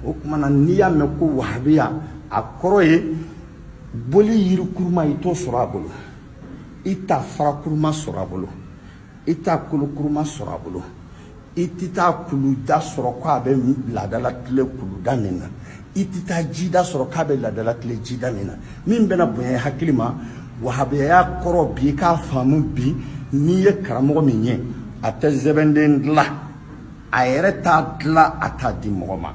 o kuma na n'i y'a mɛn ko wahabiya a kɔrɔ ye boli yiri kuruma i t'o sɔrɔ a bolo i t'a fara kuruma sɔrɔ a bolo i t'a kolo kuruma sɔrɔ a bolo i tɛ taa kuluda sɔrɔ k'a bɛ laadala tile kuluda nin na i tɛ taa jida sɔrɔ k'a bɛ laadala tile jida nin na min bɛna bonya hakili ma wahabiya kɔrɔ bi i k'a faamu bi n'i ye karamɔgɔ min ye a tɛ sɛbɛnden dilan a yɛrɛ t'a dilan a t'a di mɔgɔ ma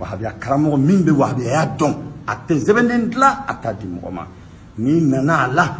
wahabiya karamɔgɔ min bɛ wahabiya dɔn a tɛ sɛbɛnden dilan a t'a di mɔgɔ ma n'i nana a la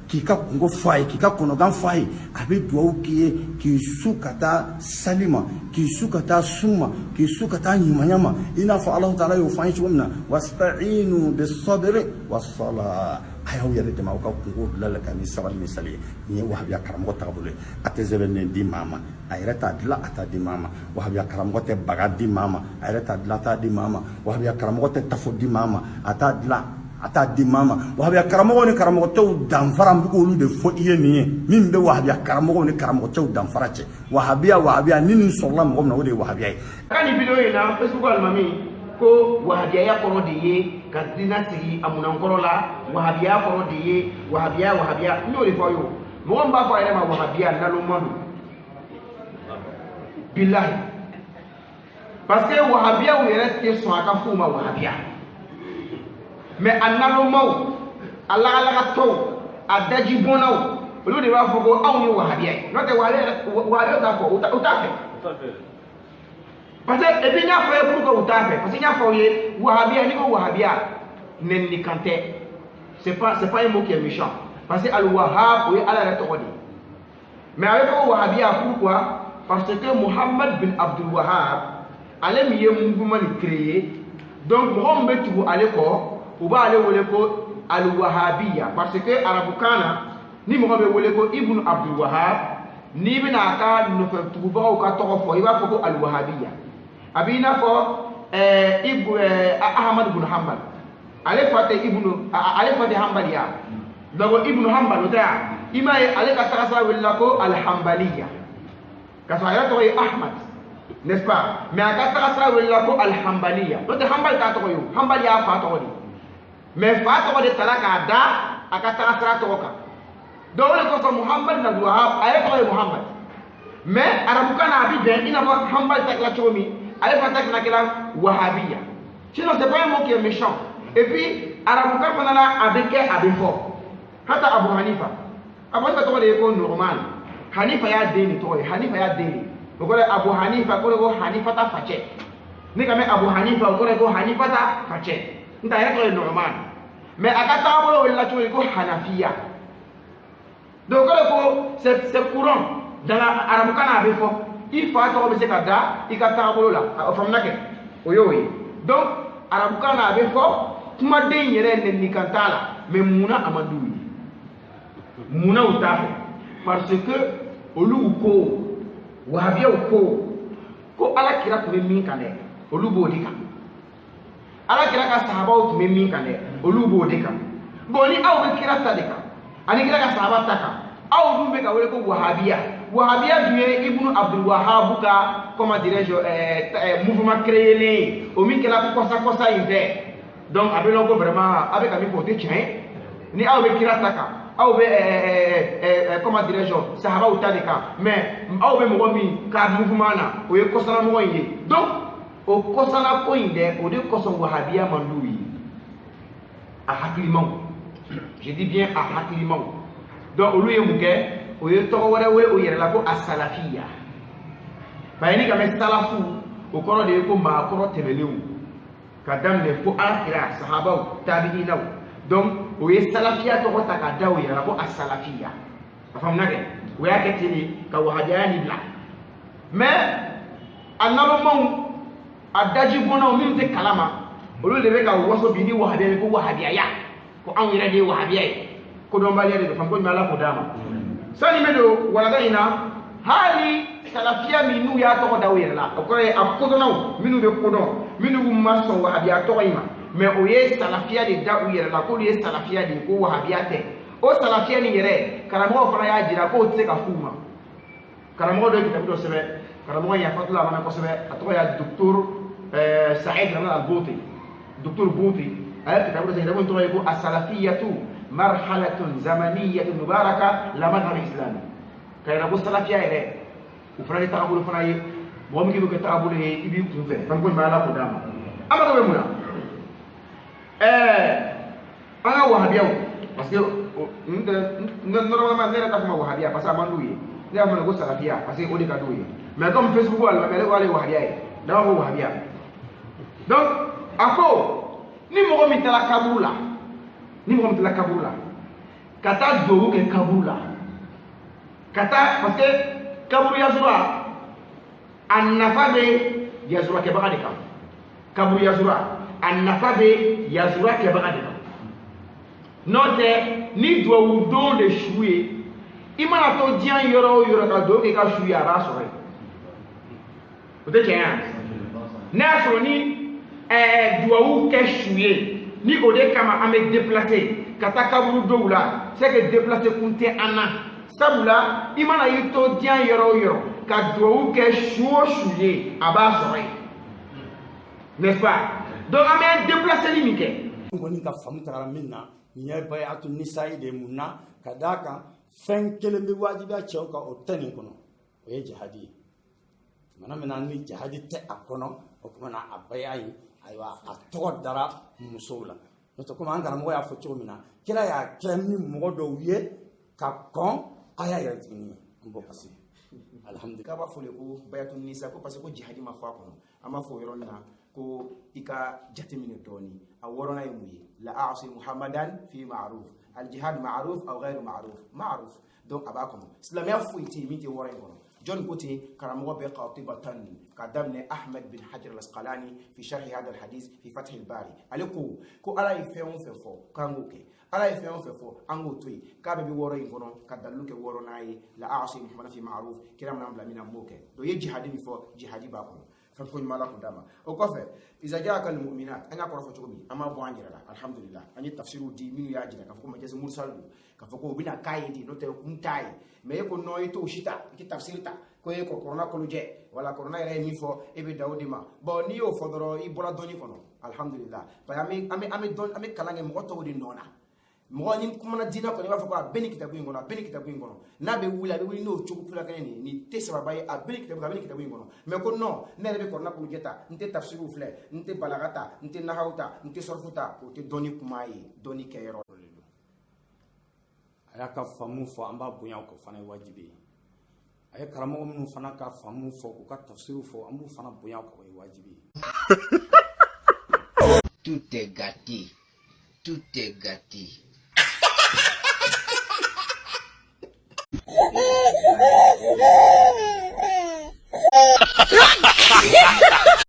k'i ka kungo fɔ a ye k'i ka kɔnɔgan fɔ a ye a bɛ dugawu k'i ye k'i su ka taa sali ma k'i su ka taa sun ma k'i su ka taa ɲumanya ma i n'a fɔ Alahu Taala y'o fɔ an ye cogo min na wasta'inu bis-sabri was-salah a y'aw yɛrɛ dɛmɛ aw ka kungo dilan ka ni sabali ni sali ye nin ye wahabiya karamɔgɔ taabolo ye a tɛ sɛbɛnden di maa ma a yɛrɛ t'a dilan a t'a di maa ma wahabiya karamɔgɔ tɛ baga di maa ma a yɛrɛ t'a dilan a t'a di maa ma wahabiya karamɔgɔ tɛ tafo di maa ma a t'a dilan a t'a di maa ma wahabiya karamɔgɔw ni karamɔgɔtɛw danfara n bɛ k'olu de fɔ i ye nin ye min bɛ wahabiya karamɔgɔw ni karamɔgɔtɛw danfara cɛ wahabiya ni nin sɔrɔla mɔgɔ min na o de ye wahabiya ye. ka nin video in na Facebook alimami ko wahabiya kɔrɔ de ye ka diinɛ sigi a munankɔrɔ la wahabiya kɔrɔ de ye wahabiya n y'o de fɔ aw ye mɔgɔ min b'a fɔ a yɛrɛ ma wahabiya naloma don bilahi parce que wahabiyaw yɛrɛ tɛ sɔn a ka f'u ma wahabiya. Mais a nalomaw a lagalagatɔw a dajibɔnnaw olu de b'a fɔ ko anw ye wahabiya ye n'o tɛ wahabiya t'a fɔ u t'a fɛ parce que et puis n y'a fɔ ye pourquoi u t'a fɛ parce que n y'a fɔ aw ye wahabiya n'i ko wahabiya nɛninikan tɛ c'est pas un mot qui est méchant parce que al-Wahhab o ye Ala yɛrɛ tɔgɔ de ye mais a bɛ fɔ ko wahabiya pourquoi parce que Muhammad bin Abdul Wahhab ale min ye mouvement nin créé donc mɔgɔ min bɛ tugu ale kɔ u b'ale wele ko al-Wahabiya parce que arabukan na ni mɔgɔ bɛ wele ko Ibn Abdul Wahhab n'i bɛna a ka nɔfɛtugubagaw ka tɔgɔ fɔ i b'a fɔ ko al-Wahabiya a b'i n'a fɔ Ahmad ibn Hanbal ale fa tɛ Hanbaliya donc Ibn Hanbal o tɛ ya i m'a ye ale ka tagasira welela ko al-Hanbaliya ka sɔrɔ a yɛrɛ tɔgɔ ye Ahmad n'est-ce pas mais a ka tagasira welela ko al-Hanbaliya n'o tɛ Hanbal t'a tɔgɔ ye o Hanbal y'a fa tɔgɔ de mais fa tɔgɔ de tala k'a da a ka tagasira tɔgɔ kan donc o de kosɔn Muhammad bin Abdul Wahhab a ye tɔgɔ ye Muhammad mais arabukan na a bɛ bɛn i n'a fɔ Hanbal ta kɛra cogo min ale fana ta fana kɛra Wahabiya sinon c'est pas un mot qui est méchant et puis arabukan fana na a bɛ kɛ a bɛ fɔ hata Abu Hanifa tɔgɔ de ye ko Nu'man Hanifa y'a den de tɔgɔ ye Hanifa y'a den de o kɔrɔ ye Abu Hanifa ko de ko Hanifa ta facɛ ne ka mɛn Abu Hanifa o kɔrɔ ye ko Hanifa ta facɛ n ta yɛrɛ tɔgɔ ye Nu'man mais a ka taabolo wele la cogo di ko Hanafiya donc o kɔrɔ ye ko c'est courant dans arabukan na a bɛ fɔ i fa tɔgɔ bɛ se ka da i ka taabolo la o faamuna kɛ o y'o ye donc arabukan na a bɛ fɔ kumaden yɛrɛ nɛninikan t'a la mais munna a ma d'u ye munna u t'a fɛ parce que olu ko wahabiyaw ko ala kira tun bɛ min kan dɛ olu b'o de kan ala kira ka sahabaw tun bɛ min kan dɛ olu b'o de kan bon ni aw bɛ kira ta de kan ani kira ka sahaba ta kan aw dun bɛ ka wele ko wahabiya dun ye Ibn Abdul Wahhab ka comment dirais-je mouvement créé o min kɛra kɔsa in fɛ donc a bɛ lɔn ko vraiment a bɛ ka min fɔ o tɛ tiɲɛ ye ni aw bɛ kira ta kan aw bɛ comment dirais-je sahabaw ta de kan mais aw bɛ mɔgɔ min ka mouvement na o ye kɔsala mɔgɔ in ye donc o kɔsala ko in dɛ o de kɔsɔn wahabiya man d'u ye a hakilimaw je dis bien a hakilimaw donc olu ye mun kɛ o ye tɔgɔ wɛrɛ wele o yɛrɛ la ko a salafiya bari ni ka mɛn salafu o kɔrɔ de ye ko maakɔrɔ tɛmɛnenw ka daminɛ fo alakira sahabaw tabiinaw donc o ye salafiya tɔgɔ ta ka da o yɛrɛ la ko a salafiya a faamuna kɛ o y'a kɛ ten de ka wahabiya ni bila mais a nalomaw a dajibɔnnaw minnu tɛ kalama olu de bɛ ka waso bi ni wahabiya ye ko wahabiyaya ko anw yɛrɛ de ye wahabiya ye kodɔnbaliya de don faamu ko ɲuman ala k'o d'a ma sani bɛ don walada in na hali salafiya min n'u y'a tɔgɔ da o yɛrɛ la o kɔrɔ ye a kodɔnnaw minnu bɛ kodɔn minnu ma sɔn wahabiya tɔgɔ in ma mais o ye salafiya de da u yɛrɛ la k'olu ye salafiya de ye ko wahabiya tɛ o salafiya nin yɛrɛ karamɔgɔ fana y'a jira k'o tɛ se ka f'u ma karamɔgɔ dɔ ye kitabu dɔ sɛbɛn karamɔgɔ yafatula a mana kosɛbɛ a tɔgɔ y'a docteur سعيد رمضان البوطي دكتور بوطي كتابه تجربه انتم يقول السلفيه مرحله زمنيه مباركه لمذهب الاسلامي كاين ابو السلفيه هي وفراني تقبل فناي بوم كيلو كتقبل هي يبي كنفه فنقول ما لا قدام اما تو منا انا وهابيو parce que normalement ne ta kuma wahabia parce que amanduye ne amana go salafia parce que odi ka douye mais comme Facebook wala mais wala wahabia da ko wahabia donc ako ni mo mi tala kabula kata do ke kabula kata parce que kaburu yazura annafabe yazura ke bagade kam kaburu yazura annafabe yazura ke bagade kam note ni do don de chouer imana to dian yoro ka do ke ka chouer aba so re o te tiens na so ni do ke chouer ni o de kama ame déplacer kata kaburu do la c'est que déplacer kunte ana sabula imana yito dian yoro ka do ke chouer aba so re n'est-ce pas donc ame déplacer limite ngoni ka famu tagara minna nya bayatu nisa'i de munna kadaka fen kelen bi wajiba chawka o tani kono o ye jihadi mana ni jihadi te akono o kuma na abayayi aywa atoko dara musola to kuma an gara mo ya focho mina kila ya kemi mo do wiye ka kon aya ya tini mbo pasi alhamdulillah ka ba fole ko bayatu nisa ko parce que jihadi ma fa kono ama fo yoronna ko ika jatemine doni a worona yumuyi la a'si muhammadan fi ma'ruf al jihad ma'ruf aw ghayr ma'ruf donc abakum islam ya fuiti miti wora ngono john kuti karamo be qatibatan kadamne ahmad bin hajar al asqalani fi sharh hada al hadith fi fath al bari aliku ko ala ifeon fefo kanguke ala ifeon fefo angutui ka be wora ngono kadaluke worona yi la a'si muhammadan fi ma'ruf kiram nam lamina moke do ye jihadi mi fo jihadi bakum فكون مالك داما وكفى اذا جاءك المؤمنات انا اقرا فتوبي اما بو انجرا الحمد لله اني تفسير دي مينو ياجي كفكو مجاز مرسل كفكو بنا كايدي نوت كنتاي مي يكون نويتو شيتا كي تفسير تا كو يكو كورونا كولوجي ولا كورونا يري ميفو ايبي داوديما بو نيو فودرو يبولا دوني كونو الحمد لله امي دون امي كلانغي موتو ودي نونا mo ni kuma na dina ko ni ba fa ko beni kitabu ngono na be wula be wuli no chuku fula kan ni te sababa ya beni kitabu ngono mais ko non ne be ko na ko jeta nte tafsiru fle nte balagata nte nahauta nte sorfuta o te doni kuma yi doni kayro aya ka famu fo amba bunya ko fana wajibi aya karamo mun fana ka famu fo ko ka tafsiru fo ambu fana bunya ko wajibi tout est gâté